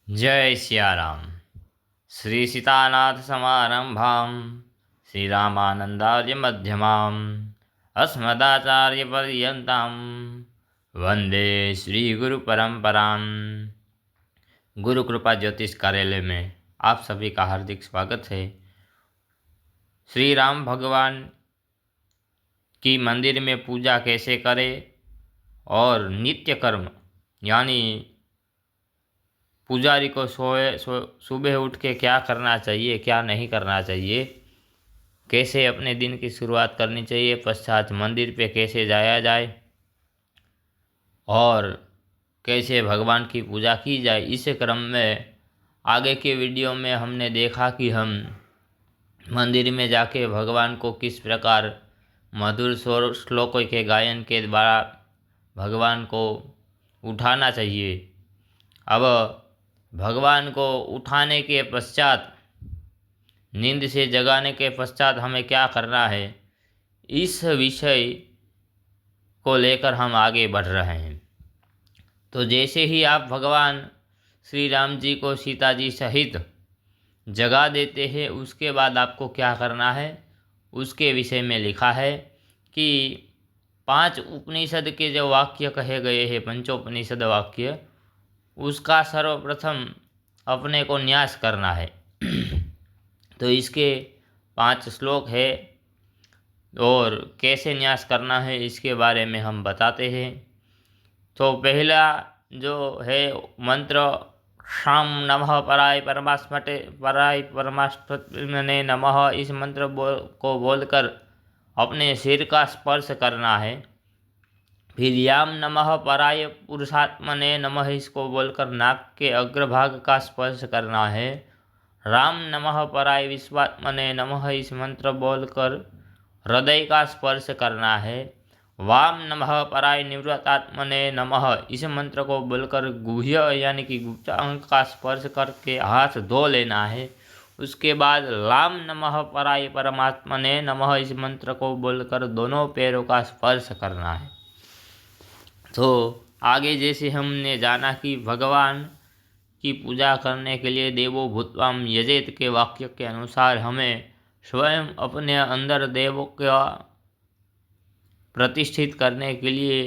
जय सियाराम। श्री सीतानाथ समारंभां श्रीरामानंदार्य मध्यमाम् अस्मदाचार्य पर्यन्तां वंदे श्री गुरु परंपरां। गुरु कृपा ज्योतिष कार्यालय में आप सभी का हार्दिक स्वागत है। श्री राम भगवान की मंदिर में पूजा कैसे करें और नित्य कर्म यानी पुजारी को सुबह उठ के क्या करना चाहिए, क्या नहीं करना चाहिए, कैसे अपने दिन की शुरुआत करनी चाहिए, पश्चात मंदिर पे कैसे जाया जाए और कैसे भगवान की पूजा की जाए। इस क्रम में आगे के वीडियो में हमने देखा कि हम मंदिर में जाके भगवान को किस प्रकार मधुर श्लोकों के गायन के द्वारा भगवान को उठाना चाहिए। अब भगवान को उठाने के पश्चात, नींद से जगाने के पश्चात हमें क्या करना है, इस विषय को लेकर हम आगे बढ़ रहे हैं। तो जैसे ही आप भगवान श्री राम जी को सीता जी सहित जगा देते हैं, उसके बाद आपको क्या करना है उसके विषय में लिखा है कि 5 उपनिषद के जो वाक्य कहे गए हैं, पंचोपनिषद वाक्य, उसका सर्वप्रथम अपने को न्यास करना है। तो इसके 5 श्लोक है और कैसे न्यास करना है इसके बारे में हम बताते हैं। तो पहला जो है मंत्र, शाम नमः पराय परमात्मने नमः, इस मंत्र को बोलकर अपने सिर का स्पर्श करना है। फिर याम नमः पराय पुरुषात्मने नमः, इसको बोलकर नाक के अग्रभाग का स्पर्श करना है। राम नमः पराय विश्वात्मने नमः, इस मंत्र बोलकर हृदय का स्पर्श करना है। वाम नमः पराय निवृत्तात्मने नमः, इस मंत्र को बोलकर गुह्य यानी कि गुप्तांग का स्पर्श करके हाथ धो लेना है। उसके बाद लाम नमः पराय परमात्मने नमः, इस मंत्र को बोलकर दोनों पैरों का स्पर्श करना है। तो आगे जैसे हमने जाना कि भगवान की पूजा करने के लिए देवो भूत्वाम यजेत के वाक्य के अनुसार हमें स्वयं अपने अंदर देव का प्रतिष्ठित करने के लिए,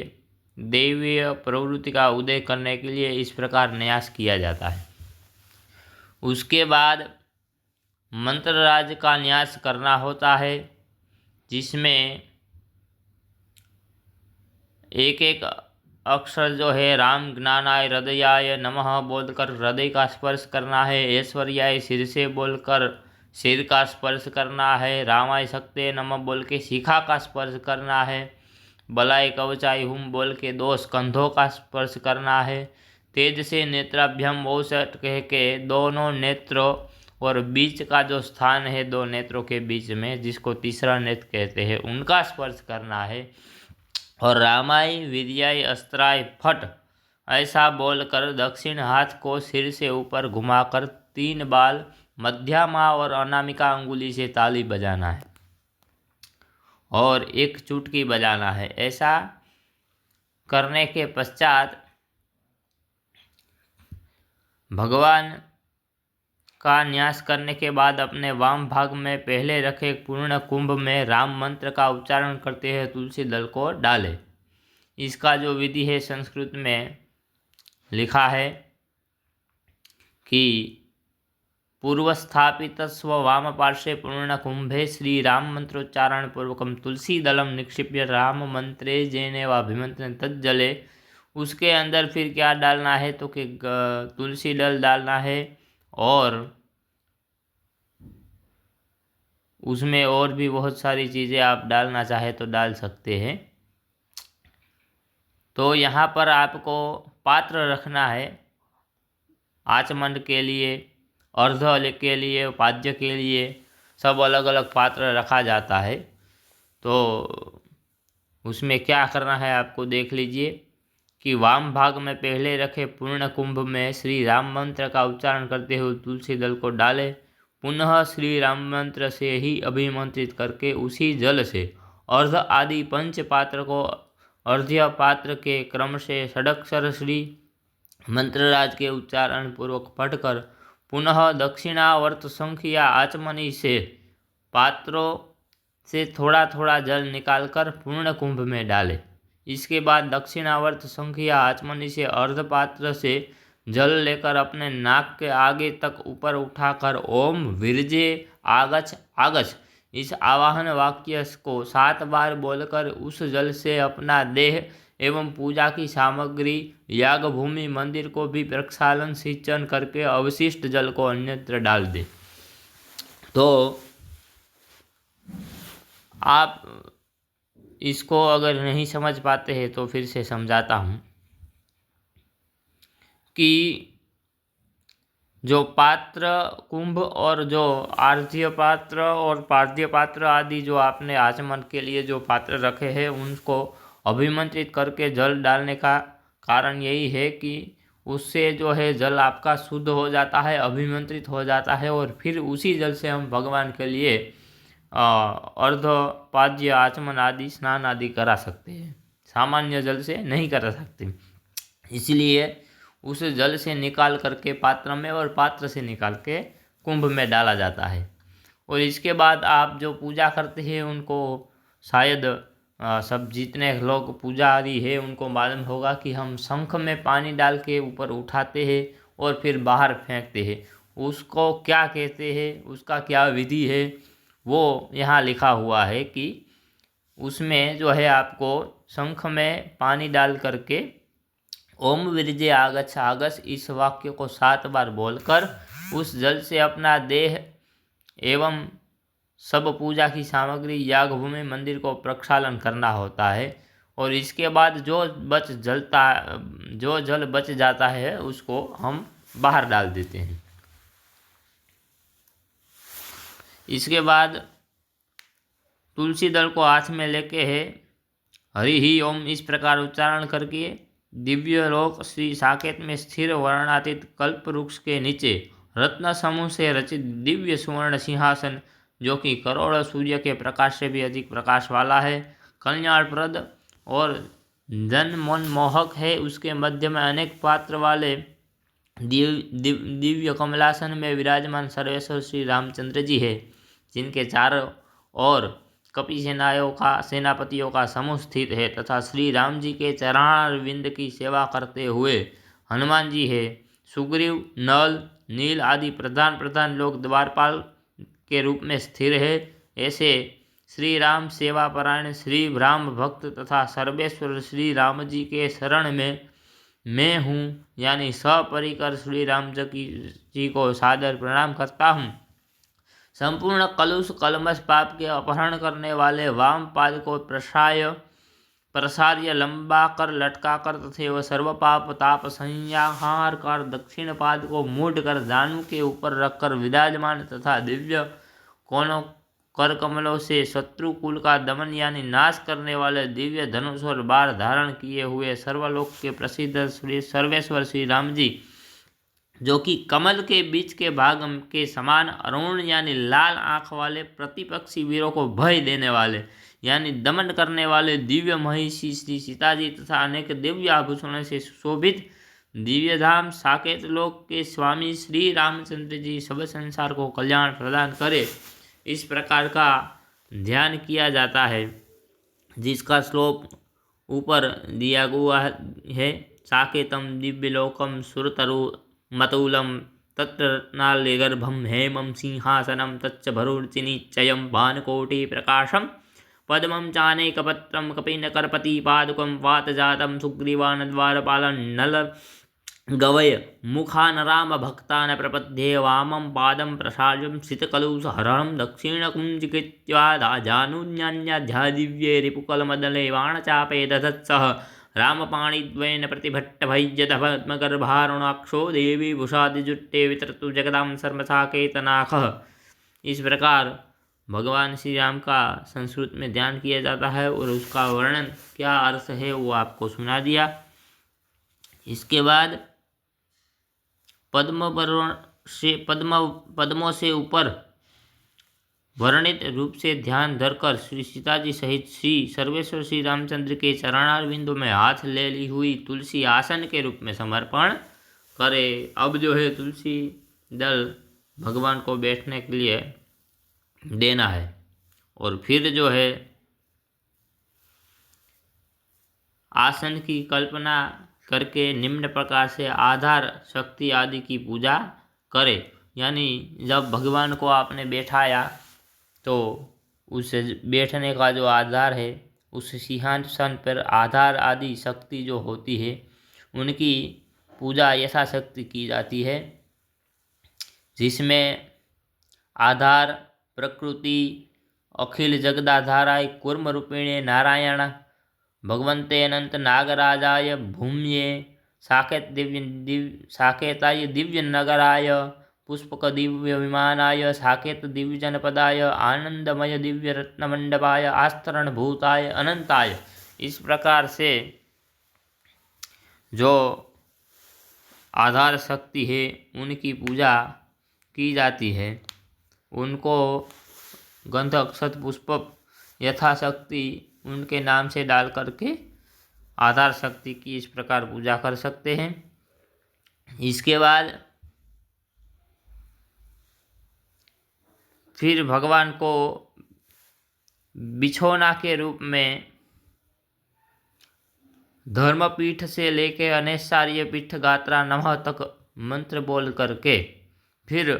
दैवीय प्रवृत्ति का उदय करने के लिए इस प्रकार न्यास किया जाता है। उसके बाद मंत्रराज का न्यास करना होता है, जिसमें एक एक अक्षर जो है राम ज्ञानाय हृदयाय नमः बोलकर हृदय का स्पर्श करना है। ऐश्वर्याय सिर से बोलकर सिर का स्पर्श करना है। रामाय शक्ते नमः बोल के शिखा का स्पर्श करना है। बलाय कवचाय हुम बोल के 2 स्कंधों का स्पर्श करना है। तेज से नेत्राभ्यम औसठ कह के दोनों नेत्रों और बीच का जो स्थान है 2 नेत्रों के बीच में, जिसको तीसरा नेत्र कहते हैं, उनका स्पर्श करना है। और रामाय वीर्याय अस्त्राय फट, ऐसा बोलकर दक्षिण हाथ को सिर से ऊपर घुमाकर 3 बाल मध्यमा और अनामिका अंगुली से ताली बजाना है और 1 चुटकी बजाना है। ऐसा करने के पश्चात भगवान का न्यास करने के बाद अपने वाम भाग में पहले रखे पूर्ण कुंभ में राम मंत्र का उच्चारण करते हुए तुलसी दल को डालें। इसका जो विधि है संस्कृत में लिखा है कि पूर्वस्थापित स्व वाम पार्श्वे पूर्ण कुंभे श्री राम मंत्रोच्चारण पूर्वकम तुलसी दलम निक्षिप्य राम मंत्रे जेने वाभिमंत्र तज्जले। उसके अंदर फिर क्या डालना है तो कि तुलसी दल डालना है और उसमें और भी बहुत सारी चीज़ें आप डालना चाहे तो डाल सकते हैं। तो यहाँ पर आपको पात्र रखना है, आचमन के लिए, अर्ध के लिए, पाद्य के लिए, सब अलग अलग पात्र रखा जाता है। तो उसमें क्या करना है आपको देख लीजिए कि वाम भाग में पहले रखे पूर्ण कुंभ में श्री राम मंत्र का उच्चारण करते हुए तुलसी दल को डालें। पुनः श्री राम मंत्र से ही अभिमंत्रित करके उसी जल से अर्ध आदि 5 पात्र को अर्ध्य पात्र के क्रम से षडक्षर श्री मंत्रराज के उच्चारण पूर्वक पढ़कर पुनः दक्षिणावर्त शंख या आचमनी से पात्रों से थोड़ा थोड़ा जल निकालकर पूर्ण कुंभ में डालें। इसके बाद दक्षिणावर्त शंख या आचमनी से अर्धपात्र से जल लेकर अपने नाक के आगे तक ऊपर उठाकर ओम विरजे आगच्छ आगच्छ इस आवाहन वाक्य को 7 बार बोलकर उस जल से अपना देह एवं पूजा की सामग्री याग भूमि मंदिर को भी प्रक्षालन सिंचन करके अवशिष्ट जल को अन्यत्र डाल दे। तो आप इसको अगर नहीं समझ पाते हैं तो फिर से समझाता हूँ कि जो पात्र कुंभ और जो आर्ध्य पात्र और पार्थ्य पात्र आदि जो आपने आचमन के लिए जो पात्र रखे हैं उनको अभिमंत्रित करके जल डालने का कारण यही है कि उससे जो है जल आपका शुद्ध हो जाता है, अभिमंत्रित हो जाता है और फिर उसी जल से हम भगवान के लिए अर्धपाद्य आचमन आदि स्नान आदि करा सकते हैं। सामान्य जल से नहीं करा सकते, इसलिए उस जल से निकाल करके पात्र में और पात्र से निकाल के कुंभ में डाला जाता है। और इसके बाद आप जो पूजा करते हैं उनको शायद सब जितने लोग पुजारी है उनको मालूम होगा कि हम शंख में पानी डाल के ऊपर उठाते हैं और फिर बाहर फेंकते हैं। उसको क्या कहते हैं, उसका क्या विधि है, वो यहाँ लिखा हुआ है कि उसमें जो है आपको शंख में पानी डाल करके ओम विरजे आगच्छ आगच्छ इस वाक्य को 7 बार बोलकर उस जल से अपना देह एवं सब पूजा की सामग्री याग भूमि मंदिर को प्रक्षालन करना होता है। और इसके बाद जो जल बच जाता है उसको हम बाहर डाल देते हैं। इसके बाद तुलसी दल को हाथ में लेके है हरि ही ओम इस प्रकार उच्चारण करके दिव्य लोक श्री साकेत में स्थिर वर्णातीत कल्प वृक्ष के नीचे रत्न समूह से रचित दिव्य सुवर्ण सिंहासन, जो कि करोड़ों सूर्य के प्रकाश से भी अधिक प्रकाश वाला है, कल्याणप्रद और जन मनमोहक है, उसके मध्य में अनेक पात्र वाले दिव्य कमलासन में विराजमान सर्वेश्वर श्री रामचंद्र जी है, जिनके चारों ओर कपि सेनापतियों का समूह स्थित है तथा श्री राम जी के चरणारविंद की सेवा करते हुए हनुमान जी है। सुग्रीव, नल, नील आदि प्रधान लोग द्वारपाल के रूप में स्थिर है। ऐसे श्री राम सेवा परायण श्री राम भक्त तथा सर्वेश्वर श्री राम जी के शरण में मैं हूँ, यानी सपरिकर श्री राम जी को सादर प्रणाम करता हूँ। संपूर्ण कलुष कलमश पाप के अपहरण करने वाले वाम पाद को प्रसार्य लंबा कर लटका कर तथा सर्व पाप ताप संहार कर दक्षिण पाद को मूड कर जानु के ऊपर रखकर विराजमान तथा दिव्य कोनों कर कमलों से शत्रु कुल का दमन यानी नाश करने वाले दिव्य धनुष और बाण धारण किए हुए सर्वलोक के प्रसिद्ध श्री सर्वेश्वर श्री राम जी, जो कि कमल के बीच के भाग के समान अरुण यानी लाल आँख वाले प्रतिपक्षी वीरों को भय देने वाले यानी दमन करने वाले दिव्य महिषी श्री सीता जी तथा अनेक दिव्य आभूषणों से सुशोभित दिव्य धाम साकेत लोक के स्वामी श्री रामचंद्र जी सब संसार को कल्याण प्रदान करे, इस प्रकार का ध्यान किया जाता है, जिसका श्लोक ऊपर दिया हुआ है। साकेतम दिव्यलोकम सुरतरु मतुलम तत्र रत्नालयगर्भम हेमं सिंहासनम तच्च भरुर्चिनिचयं भानुकोटि प्रकाशम पद्मं चानेकपत्रं कपिनकरपति पादुकं वातजातं सुग्रीवान् द्वारपालं नल गवय मुखानराम भक्तान् प्रपद्ये वामं पादं प्रसार्यं शीतकलुषहरणं दक्षिणकुञ्चिकृत्या जानुन्यान्याध्यादिव्ये रिपुकलमदले बाणचापे दधत्सः रामपाणिद्वयेन प्रतिभट्टभय्यत पद्मगर्भारुणाक्षो देवी भूषादिजुट्टे वितरतु जगदां सर्वसाकेतनाखः। इस प्रकार भगवान श्री राम का संस्कृत में ध्यान किया जाता है और उसका वर्णन क्या अर्थ है वो आपको सुना दिया। इसके बाद पद्मों से ऊपर वर्णित रूप से ध्यान धरकर श्री सीता जी सहित श्री सर्वेश्वर श्री रामचंद्र के चरणारविंदों में हाथ ले ली हुई तुलसी आसन के रूप में समर्पण करे। अब जो है तुलसी दल भगवान को बैठने के लिए देना है। और फिर जो है आसन की कल्पना करके निम्न प्रकार से आधार शक्ति आदि की पूजा करे। यानी जब भगवान को आपने बैठाया तो उस बैठने का जो आधार है, उस सिंहासन पर आधार आदि शक्ति जो होती है उनकी पूजा यथाशक्ति की जाती है, जिसमें आधार प्रकृति अखिल जगदाधाराय कूर्म रूपिणे नारायण भगवंते अनंत नागराजाय भूम्ये साकेताय दिव्य नगराय पुष्पक दिव्य विमानाय साकेत दिव्य जनपदाय आनंदमय दिव्य रत्नमंडपाय आस्तरण भूताय अनंताय। इस प्रकार से जो आधार शक्ति है उनकी पूजा की जाती है। उनको गंध अक्षत पुष्प यथाशक्ति उनके नाम से डाल करके आधार शक्ति की इस प्रकार पूजा कर सकते हैं। इसके बाद फिर भगवान को बिछौना के रूप में धर्मपीठ से लेके अनेसार्य पीठ गात्रा नमः तक मंत्र बोल करके फिर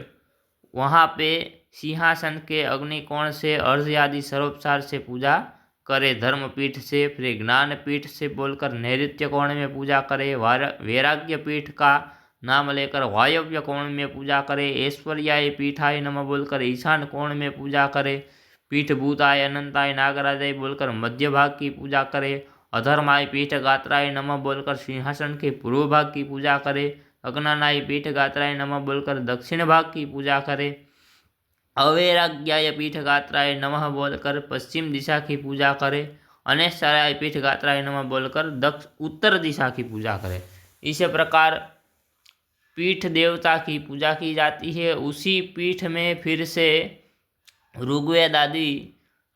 वहाँ पे सिंहासन के अग्निकोण से अर्घ्य आदि सर्वोपचार से पूजा करे। धर्मपीठ से फिर ज्ञान पीठ से बोलकर नैऋत्य कोण में पूजा करे। वैराग्य पीठ का नाम लेकर वायव्य कोण में पूजा करे। ऐश्वर्याय पीठाय नमः बोलकर ईशान कोण में पूजा करे। पीठ भूताय अनंताय नागराजाय बोलकर मध्य भाग की पूजा करे। अधर्माय पीठ गात्राय नमः बोलकर सिंहासन के पूर्व भाग की पूजा करे। अज्ञानाय पीठ गात्राय नमः बोलकर दक्षिण भाग की पूजा करे। अवैराग्याय पीठ गात्राय नमः बोलकर पश्चिम दिशा की पूजा करे। अनेसाराय पीठ गात्राय नमः बोलकर उत्तर दिशा की पूजा करे। इस प्रकार पीठ देवता की पूजा की जाती है। उसी पीठ में फिर से ऋग्वेद आदि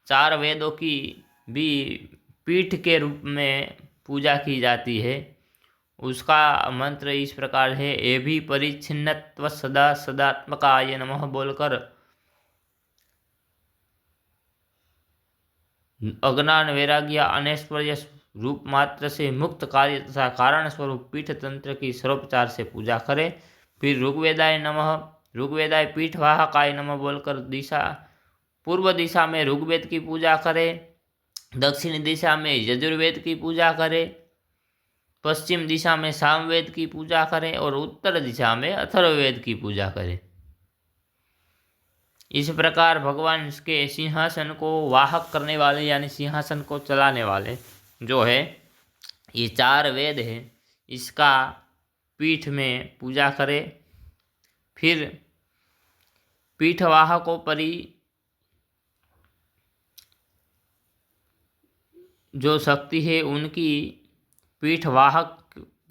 4 वेदों की भी पीठ के रूप में पूजा की जाती है। उसका मंत्र इस प्रकार है, एभि परिच्छिन्नत्व सदा सदात्मकाय नमः बोलकर अज्ञान वैराग्य अनैश्वर्य रूप मात्र से मुक्त कार्य तथा कारण स्वरूप पीठ तंत्र की सर्वोपचार से पूजा करे। फिर ऋग्वेदाय नमः ऋग्वेदाय पीठ वाहकाय नमः बोलकर पूर्व दिशा में ऋग्वेद की पूजा करे। दक्षिण दिशा में यजुर्वेद की पूजा करे। पश्चिम दिशा में सामवेद की पूजा करे और उत्तर दिशा में अथर्ववेद की पूजा करे। इस प्रकार भगवान के सिंहासन को वाहक करने वाले यानी सिंहासन को चलाने वाले जो है ये 4 वेद है, इसका पीठ में पूजा करे। फिर पीठवाहकोपरि जो शक्ति है उनकी पीठवाहक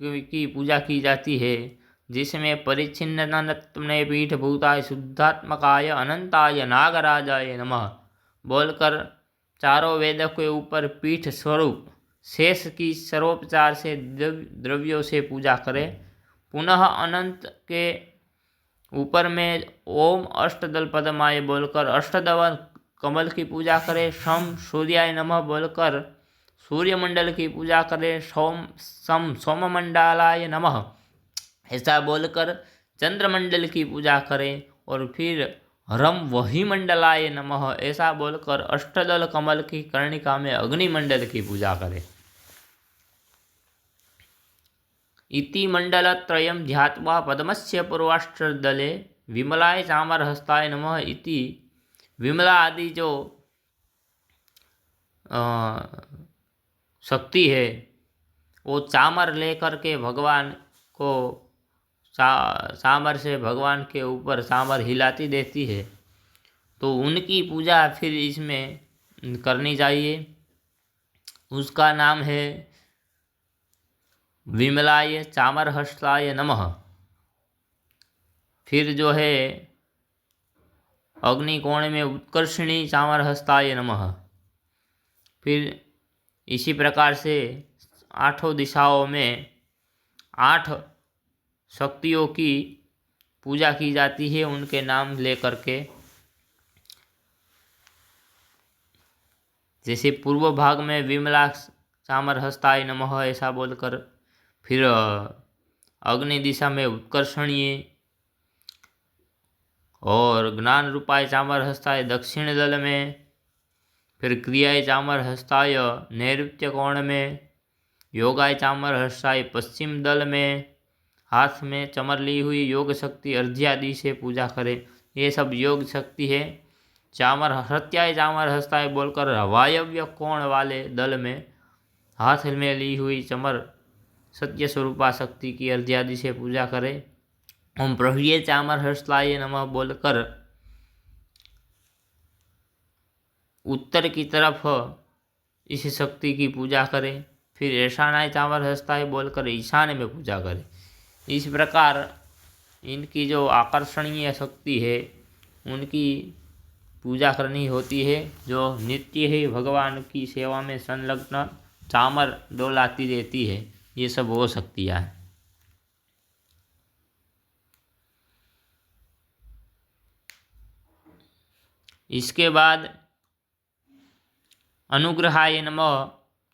की पूजा की जाती है, जिसमें परिच्छिन्नत्वने पीठ भूताय शुद्धात्मकाय अनंताय नागराजाय नमः बोलकर चारों वेदों के ऊपर पीठ स्वरूप शेष की सर्वोपचार से द्रव्यों से पूजा करें। पुनः अनंत के ऊपर में ओम अष्टदल पद्माय बोलकर अष्टदल कमल की पूजा करें। सम सूर्याय नमः बोलकर सूर्यमंडल की पूजा करें। सोममंडलाय नमः ऐसा बोलकर चंद्रमंडल की पूजा करें। और फिर रम वही मंडलाय नमः ऐसा बोलकर अष्टदल कमल की कर्णिका में अग्निमंडल की पूजा करें। इति मंडलत्रयं ध्यात्वा पद्मस्य पूर्वाष्टदले विमलाय चामरहस्ताय नमः इति विमला आदि जो शक्ति है वो चामर लेकर के भगवान को चामर से भगवान के ऊपर चामर हिलाती देती है, तो उनकी पूजा फिर इसमें करनी चाहिए। उसका नाम है विमलाय चामरहस्ताय नमः। फिर जो है अग्निकोण में उत्कर्षिणी चामरहस्ताय नमः। फिर इसी प्रकार से 8 दिशाओं में 8 शक्तियों की पूजा की जाती है उनके नाम लेकर के। जैसे पूर्व भाग में विमला चामरहस्ताय नमः ऐसा बोलकर, फिर अग्नि दिशा में उत्कर्षणीय और ज्ञान रूपाय चामरहस्ताय दक्षिण दल में, फिर क्रियाय चामरहस्ताय नैऋत्य कोण में, योगाय चामरहस्ताय पश्चिम दल में, हाथ में चमर ली हुई योग शक्ति अर्ध्यादि से पूजा करें। ये सब योग शक्ति है। सत्याय चामरहस्ताय बोलकर वायव्य कोण वाले दल में हाथ में ली हुई चमर सत्य स्वरूपा शक्ति की अर्ध्यादि से पूजा करें। ओम प्रह्रिये चामरहस्ताय नमः बोलकर उत्तर की तरफ इस शक्ति की पूजा करें। फिर ईशानाय चामरहस्ताय बोलकर ईशान्य में पूजा करें। इस प्रकार इनकी जो आकर्षणीय शक्ति है उनकी पूजा करनी होती है। जो नित्य ही भगवान की सेवा में संलग्न चामर डोलाती रहती है, ये सब वो शक्तियाँ हैं। इसके बाद अनुग्रहाय नमः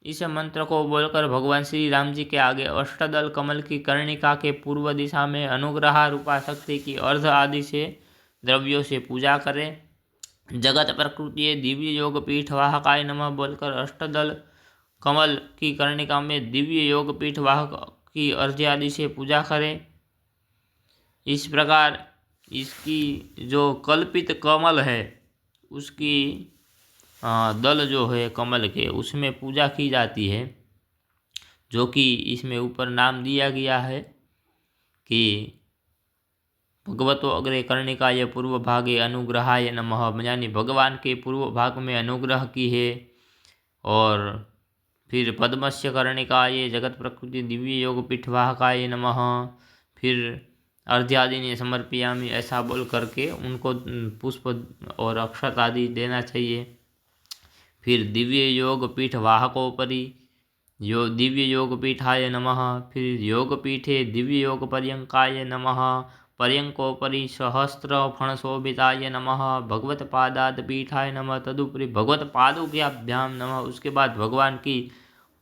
इस मंत्र को बोलकर भगवान श्री राम जी के आगे अष्टदल कमल की कर्णिका के पूर्व दिशा में अनुग्रह रूपा शक्ति की अर्ध आदि से द्रव्यों से पूजा करें। जगत प्रकृति दिव्य योग पीठ वाहकाय नमः बोलकर अष्टदल कमल की कर्णिका में दिव्य योग पीठ वाहक की अर्ध आदि से पूजा करें। इस प्रकार इसकी जो कल्पित कमल है उसकी दल जो है कमल के उसमें पूजा की जाती है, जो कि इसमें ऊपर नाम दिया गया है कि भगवतो अग्रे कर्णिकाय पूर्व भागे अनुग्रहाय नमः, यानी भगवान के पूर्व भाग में अनुग्रह की है। और फिर पद्मस्य कर्णिकाय जगत प्रकृति दिव्य योग पीठवाहकाय नमः, फिर अर्ध्यादि ने समर्पयामि ऐसा बोल करके उनको पुष्प और अक्षत आदि देना चाहिए। फिर दिव्य योग पीठ वाहकोपरि दिव्य योग पीठाय नमः, फिर योग पीठे दिव्य योग पर्यंकाय नमः, पर्यंकोपरि सहस्त्र फणशोभिताय नमः, भगवत पादाद पीठाय नमः, तदुपरि भगवत पादुकाभ्याम नमः। उसके बाद भगवान की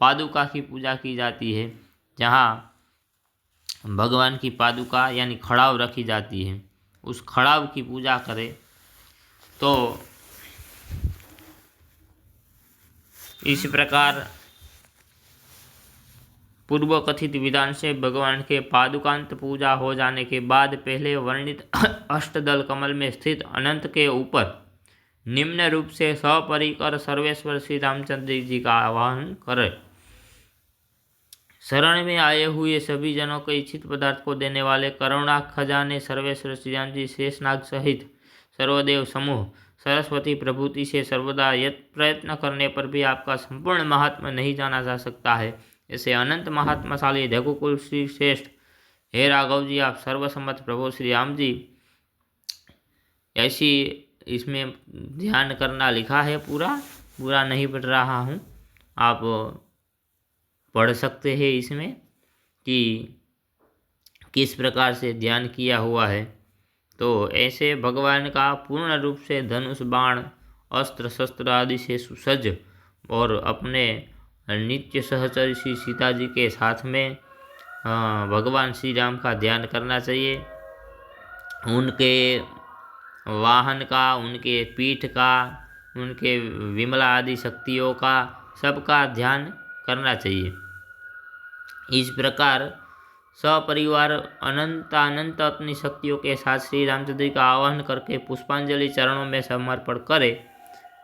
पादुका की पूजा की जाती है, जहाँ भगवान की पादुका यानी खड़ाव रखी जाती है, उस खड़ाव की पूजा करें। तो इस प्रकार पूर्व कथित विधान से भगवान के पादुकांत पूजा हो जाने के बाद पहले वर्णित अष्टदल कमल में स्थित अनंत के ऊपर निम्न रूप से सपरिकर सर्वेश्वर श्री रामचंद्र जी का आवाहन करें। शरण में आए हुए सभी जनों को इच्छित पदार्थ को देने वाले करुणा खजाने सर्वेश्वर श्री राम जी शेषनाग सहित सर्वदेव समूह सरस्वती प्रभुति से सर्वदा यत् प्रयत्न करने पर भी आपका संपूर्ण महात्मा नहीं जाना जा सकता है। ऐसे अनंत महात्माशाली रघुकुल श्री श्रेष्ठ हे राघव जी, आप सर्वसम्मत प्रभु श्री राम जी, ऐसी इसमें ध्यान करना लिखा है। पूरा नहीं पढ़ रहा हूँ, आप पढ़ सकते हैं इसमें कि किस प्रकार से ध्यान किया हुआ है। तो ऐसे भगवान का पूर्ण रूप से धनुष बाण अस्त्र शस्त्र आदि से सुसज्ज और अपने नित्य सहचरी श्री सीता जी के साथ में भगवान श्री राम का ध्यान करना चाहिए। उनके वाहन का, उनके पीठ का, उनके विमला आदि शक्तियों का, सबका ध्यान करना चाहिए। इस प्रकार सपरिवार अनंत अपनी शक्तियों के साथ श्री रामचंद्र का आवाहन करके पुष्पांजलि चरणों में समर्पण करे।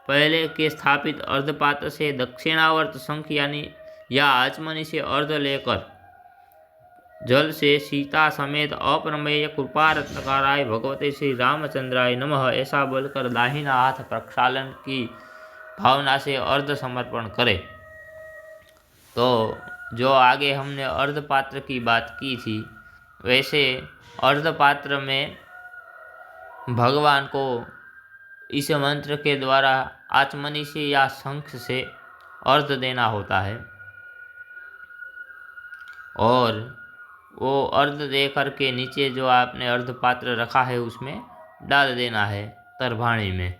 पहले के स्थापित अर्धपात्र से दक्षिणावर्त शंख यानी या आचमनी से अर्ध लेकर जल से सीता समेत अप्रमेय कृपा रत्नकाराय भगवते श्री रामचंद्राय नमः ऐसा बोलकर दाहिना हाथ प्रक्षालन की भावना से अर्ध समर्पण करे। तो जो आगे हमने अर्धपात्र की बात की थी, वैसे अर्धपात्र में भगवान को इस मंत्र के द्वारा आचमनी से या शंख से अर्ध देना होता है। और वो अर्ध दे करके नीचे जो आपने अर्ध पात्र रखा है उसमें डाल देना है तरभाणी में।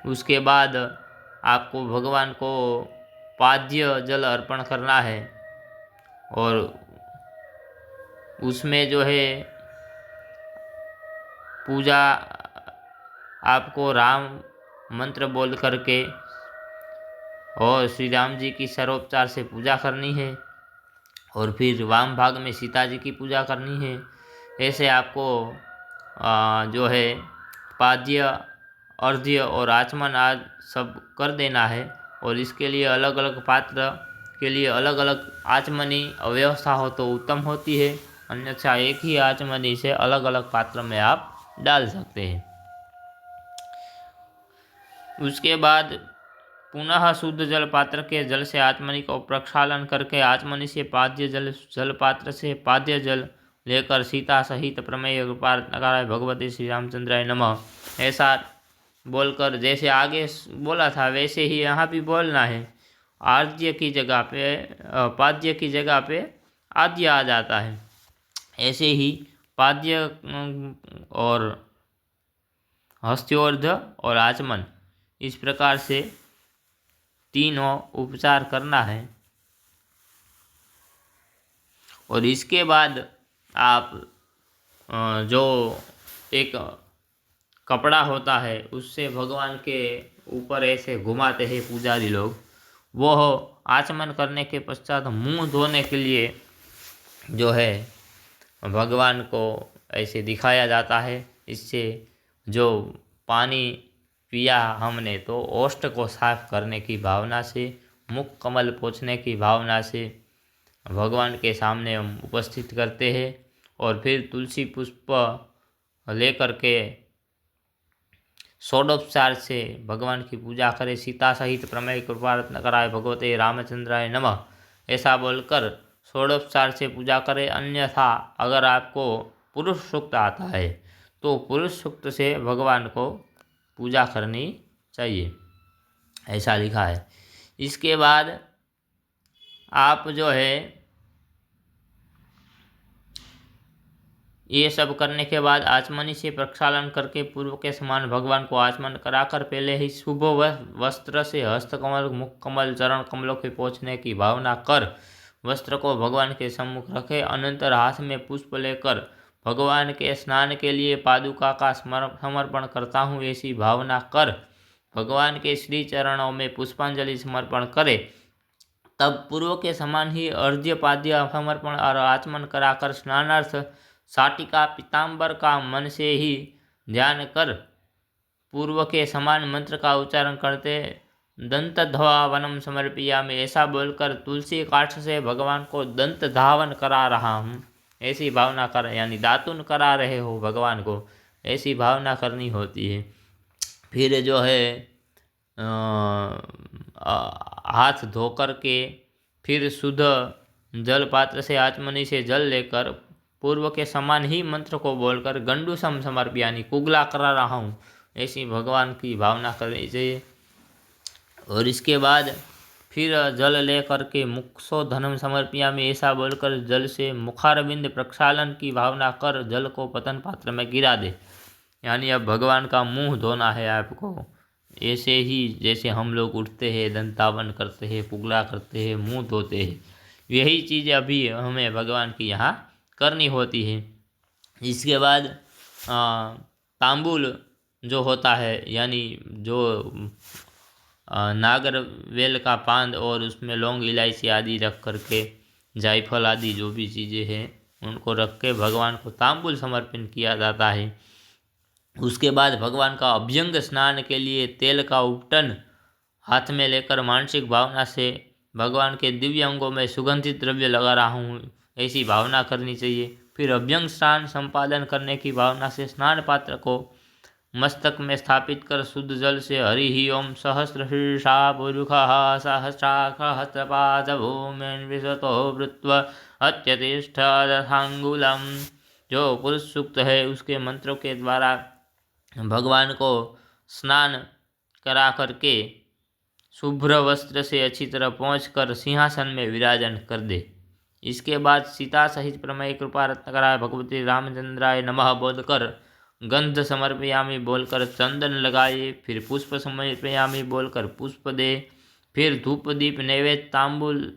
उसके बाद आपको भगवान को पाद्य जल अर्पण करना है और उसमें जो है पूजा आपको राम मंत्र बोल करके और श्री राम जी की सर्वोपचार से पूजा करनी है और फिर वाम भाग में सीता जी की पूजा करनी है। ऐसे आपको जो है पाद्य अर्घ्य और आचमन आज सब कर देना है और इसके लिए अलग अलग पात्र के लिए अलग अलग आचमनी व्यवस्था हो तो उत्तम होती है, अन्यथा एक ही आचमनी से अलग अलग पात्र में आप डाल सकते हैं। उसके बाद पुनः शुद्ध जल पात्र के जल से आचमनी को प्रक्षालन करके आचमनी से पाद्य जल पात्र से पाद्य जल लेकर सीता सहित प्रमेय कृपारत्नकाराय भगवते श्री रामचंद्राय नमः ऐसा बोलकर जैसे आगे बोला था वैसे ही यहाँ भी बोलना है। आद्य की जगह पे पाद्य की जगह पे आद्य आ जाता है। ऐसे ही पाद्य और हस्त्योर्ध और आचमन इस प्रकार से तीनों उपचार करना है। और इसके बाद आप जो एक कपड़ा होता है उससे भगवान के ऊपर ऐसे घुमाते हैं पुजारी लोग, वो आचमन करने के पश्चात मुंह धोने के लिए जो है भगवान को ऐसे दिखाया जाता है। इससे जो पानी पिया हमने तो ओष्ठ को साफ करने की भावना से, मुख कमल पोंछने की भावना से भगवान के सामने हम उपस्थित करते हैं और फिर तुलसी पुष्प लेकर के षोडोपचार से भगवान की पूजा करें। सीता सहित प्रमेय कृपारत्नकाराय भगवते रामचंद्राय नमः ऐसा बोलकर षोडोपचार से पूजा करें। अन्यथा अगर आपको पुरुष सूक्त आता है तो पुरुष सूक्त से भगवान को पूजा करनी चाहिए, ऐसा लिखा है। इसके बाद आप जो है ये सब करने के बाद आचमनी से प्रक्षालन करके पूर्व के समान भगवान को आचमन कराकर पहले ही शुभ वस्त्र से हस्त कमल, मुख कमल, चरण कमलों के पोंछने की भावना कर वस्त्र को भगवान के सम्मुख रखे। अनंतर हाथ में पुष्प लेकर भगवान के स्नान के लिए पादुका का समर्पण करता हूँ ऐसी भावना कर भगवान के श्री चरणों में पुष्पांजलि समर्पण करे। तब पूर्व के समान ही अर्घ्य पाद्य समर्पण और आचमन कराकर स्नानार्थ साटिका पीताम्बर का मन से ही ध्यान कर पूर्व के समान मंत्र का उच्चारण करते दंत धावनम समर्पयामि ऐसा बोलकर तुलसी काठ से भगवान को दंत धावन करा रहा हूँ ऐसी भावना कर, यानी दातुन करा रहे हो भगवान को, ऐसी भावना करनी होती है। फिर जो है हाथ धोकर के फिर शुद्ध जल पात्र से आचमनी से जल लेकर पूर्व के समान ही मंत्र को बोलकर गंडूसम समर्पयामि कुगला करा रहा हूँ ऐसी भगवान की भावना करनी चाहिए। और इसके बाद फिर जल ले करके मुक्षो धनम समर्पयामि ऐसा बोलकर जल से मुखारविंद प्रक्षालन की भावना कर जल को पतन पात्र में गिरा दे। यानी अब भगवान का मुंह धोना है आपको, ऐसे ही जैसे हम लोग उठते हैं, दंतावन करते हैं, पुगला करते हैं, मुंह धोते हैं, यही चीज़ अभी हमें भगवान की यहाँ करनी होती है। इसके बाद तांबुल जो होता है, यानी जो नागरवेल का पान और उसमें लौंग इलायची आदि रख करके जायफल आदि जो भी चीज़ें हैं उनको रख के भगवान को तांबुल समर्पण किया जाता है। उसके बाद भगवान का अभ्यंग स्नान के लिए तेल का उपटन हाथ में लेकर मानसिक भावना से भगवान के दिव्य अंगों में सुगंधित द्रव्य लगा रहा हूँ ऐसी भावना करनी चाहिए। फिर अभ्यंग स्नान संपादन करने की भावना से स्नान पात्र को मस्तक में स्थापित कर शुद्ध जल से हरि ही ओम सहस्र शीर्षा पुरुषः सहस्राक्षहस्रपाद भूमेन विशतो वृत्व अत्यतिष्ठदथांगुलम जो पुरुष सूक्त है उसके मंत्रों के द्वारा भगवान को स्नान करा करके शुभ्र वस्त्र से अच्छी तरह पोंछ कर सिंहासन में विराजन कर दे। इसके बाद सीता सहित प्रमेय कृपा रत्नकराय भगवती रामचंद्राय नमः बोलकर गंध समर्पयामी बोलकर चंदन लगाए, फिर पुष्प समर्पयामी बोलकर पुष्प दे, फिर धूप दीप नैवेद्य तांबूल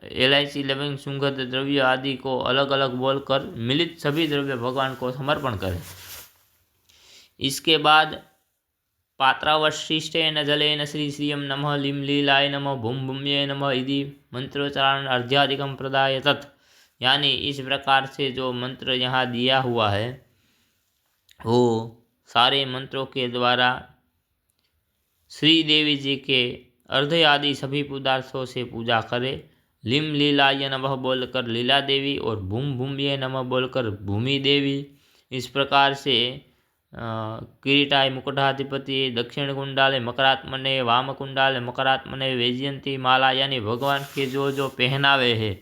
इलायची लविंग सुगंध द्रव्य आदि को अलग अलग बोलकर मिलित सभी द्रव्य भगवान को समर्पण करें। इसके बाद पात्रावशिष्टेन जलेन श्री श्रियं नमः लिम लीलाय नमः भूम भूम्ये नमः इति मंत्रोच्चारण अर्घ्यादिकं प्रदाय तत्, यानी इस प्रकार से जो मंत्र यहाँ दिया हुआ है वो सारे मंत्रों के द्वारा श्री देवी जी के अर्घ्य आदि सभी पदार्थों से पूजा करे। लिम लीलाय नमः बोलकर लीला देवी और भूम भूम्ये नमः बोलकर भूमि देवी, इस प्रकार से किरीटाय मुकुटाधिपति दक्षिण कुंडाले मकरात्मने वाम कुंडाले मकरात्मने वैजयंती माला, यानी भगवान के जो जो पहनावे हैं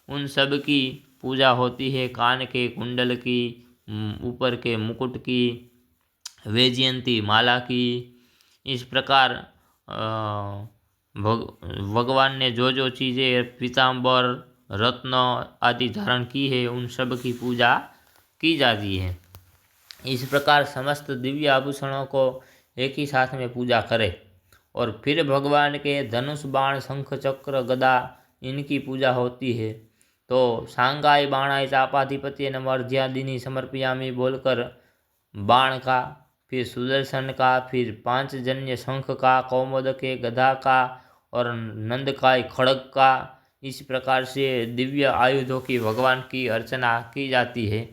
उन सब की पूजा होती है। कान के कुंडल की, ऊपर के मुकुट की, वैजयंती माला की, इस प्रकार भगवान ने जो जो चीज़ें पीताम्बर रत्न आदि धारण की है उन सब की पूजा की जाती है। इस प्रकार समस्त दिव्य आभूषणों को एक ही साथ में पूजा करें और फिर भगवान के धनुष बाण शंख चक्र गदा इनकी पूजा होती है। तो सांगाय बाणाय चापाधिपति नमः अर्घ्यादिनी समर्पयामी बोलकर बाण का, फिर सुदर्शन का, फिर पांचजन्य शंख का, कौमुद के गदा का और नंदकाय खड़ग का, इस प्रकार से दिव्य आयुधों की भगवान की अर्चना की जाती है।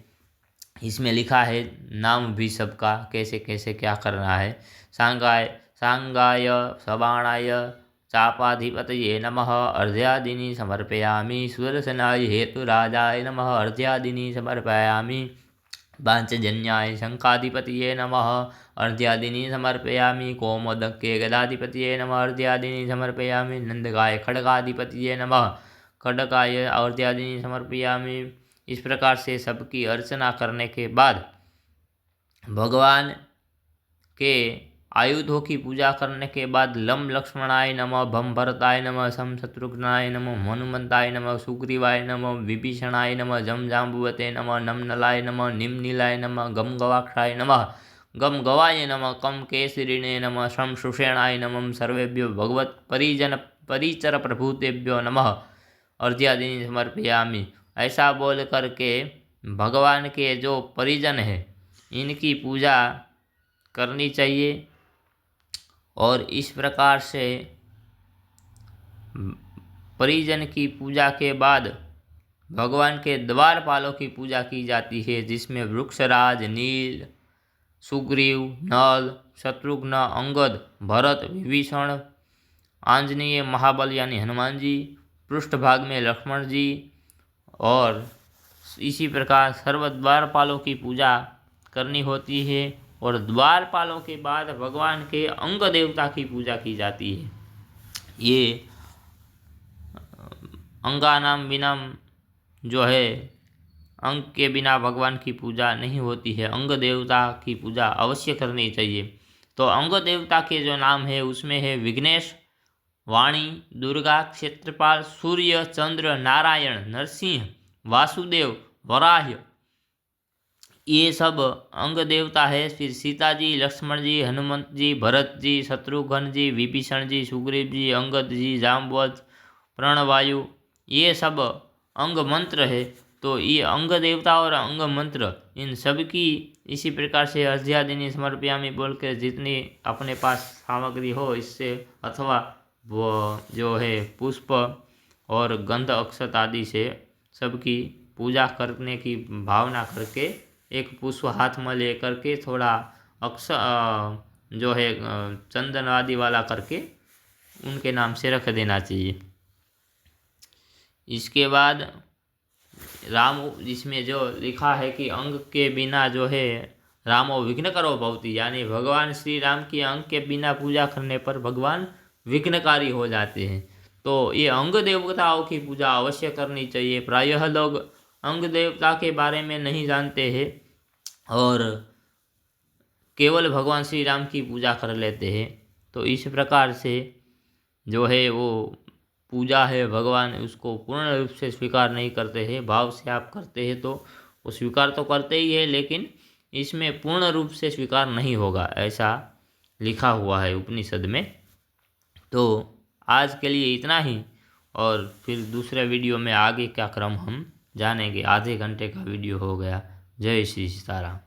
इसमें लिखा है नाम भी सबका कैसे कैसे क्या करना है। सांगाय सबाणाय चापाधिपतये नमः अर्घ्यादिनी समर्पयामि, सुदर्शनाय हेतुराजाय नमः अर्घ्यादिनी समर्पयामि, पांचजन्याय शंखाधिपतये नमः अर्घ्यादिनी समर्पयामि, कौमुदके गदाधिपतये नमः अर्घ्यादिनी समर्पयामि, नंदकाय खड्गाधिपतये नमः खड्गाय अर्घ्यादिनी समर्पयामि। इस प्रकार से सबकी अर्चना करने के बाद भगवान के आयुधों की पूजा करने के बाद लम लक्ष्मणाय नमः भम भरताय नमः सम शत्रुघ्नाय नमः हनुमंताय नमः सुग्रीवाय नमः विभीषणाय नमः जम जाम्बुवते नमः नम नलाय नमः निम नीलाय नमः गम गवाक्षाय नमः गम गवाय नमः कम केसरिणे नमः श्रम सुषेणाय नमः सर्वेभ्यो भगवत परिचर प्रभुतेभ्यो नमः अर्घ्यादिनी समर्पयामि। ऐसा बोल करके भगवान के जो परिजन हैं इनकी पूजा करनी चाहिए। और इस प्रकार से परिजन की पूजा के बाद भगवान के द्वारपालों की पूजा की जाती है, जिसमें वृक्षराज, नील, सुग्रीव, नल, शत्रुघ्न, अंगद, भरत, विभीषण, आंजनेय, महाबल यानी हनुमान जी, पृष्ठभाग में लक्ष्मण जी, और इसी प्रकार सर्व द्वारपालों की पूजा करनी होती है। और द्वारपालों के बाद भगवान के अंग देवता की पूजा की जाती है। ये अंगानाम बिनाम जो है, अंग के बिना भगवान की पूजा नहीं होती है, अंग देवता की पूजा अवश्य करनी चाहिए। तो अंग देवता के जो नाम है उसमें है विघ्नेश, वाणी, दुर्गा, क्षेत्रपाल, सूर्य, चंद्र, नारायण, नरसिंह, वासुदेव, वराह, ये सब अंग देवता है। फिर सीता जी, लक्ष्मण जी, हनुमंत जी, भरत जी, शत्रुघ्न जी, विभीषण जी, सुग्रीव जी, अंगद जी, जाम्बवत, प्रणवायु, ये सब अंग मंत्र है। तो ये अंग देवता और अंग मंत्र इन सब की इसी प्रकार से अर्घ्यादिनी समर्पयामि बोल के जितनी अपने पास सामग्री हो इससे, अथवा वो जो है पुष्प और गंध अक्षत आदि से सबकी पूजा करने की भावना करके एक पुष्प हाथ में ले करके थोड़ा जो है चंदन आदि वाला करके उनके नाम से रख देना चाहिए। इसके बाद राम, जिसमें जो लिखा है कि अंग के बिना जो है रामो विघ्न करो भवती, यानी भगवान श्री राम की अंग के बिना पूजा करने पर भगवान विघ्नकारी हो जाते हैं। तो ये अंग देवताओं की पूजा अवश्य करनी चाहिए। प्रायः लोग अंग देवता के बारे में नहीं जानते हैं और केवल भगवान श्री राम की पूजा कर लेते हैं। तो इस प्रकार से जो है वो पूजा है भगवान उसको पूर्ण रूप से स्वीकार नहीं करते हैं, भाव से आप करते हैं तो वो स्वीकार तो करते ही है, लेकिन इसमें पूर्ण रूप से स्वीकार नहीं होगा, ऐसा लिखा हुआ है उपनिषद में। तो आज के लिए इतना ही, और फिर दूसरे वीडियो में आगे का क्रम हम जानेंगे। आधे घंटे का वीडियो हो गया। जय श्री सीताराम।